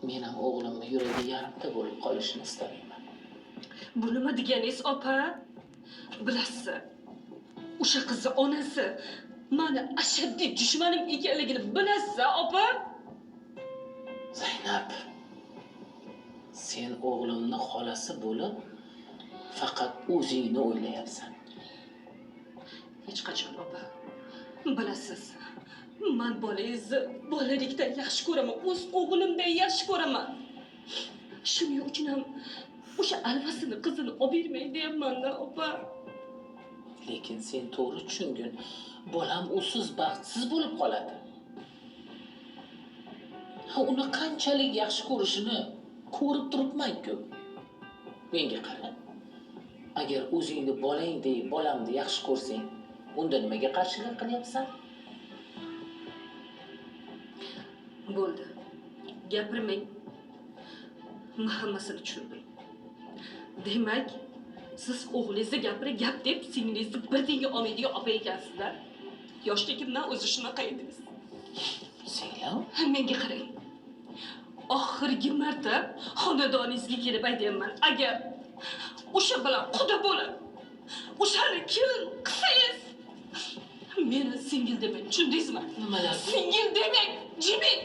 Men ham o'g'limni yuragi yarimta bo'lib qolishini istamayman. Bu nima deganingiz, opa? Bilasiz, o'sha qizni onasi mani ashaddiy dushmanim ekanligini bilasiz, opa? Zaynab, sen o'g'limni xolasi bo'lib, faqat o'zingni o'ylayapsan. Hech qachon, opa. Bilasiz, men bolangizni bolalikdan yaxshi ko'raman, o'z o'g'limdan yaxshi ko'raman. Shuning uchun ham o'sha alvasini qizini olib bermang deyapman-da, opa. Lekin sen to'g'ri tushungin, bolam usiz baxtsiz bo'lib qoladi. Uni qanchalik yaxshi ko'rishini ko'rib turibman-ku. Menga qara. Agar o'zingni bolangdek bolamni yaxshi ko'rsang, unda nimaga qarshilik qilyapsan? Bo'ldi. Gapirmang. Men hammasini tushundim. Demak, siz o'g'lingizni gapira gap deb singlingizni birdinga olmaydigan opa ekansizlar. Yoshligimdan o'zi shunaqa edingiz. Singlim? Menga qarang. Oxirgi marta xonadoningizga kelib aytayapman. Agar o'sha bilan quda bo'lib, o'shani kelin qilsangiz, meni singil demang, tushundingizmi? Nimalar? Singil demang, jiming.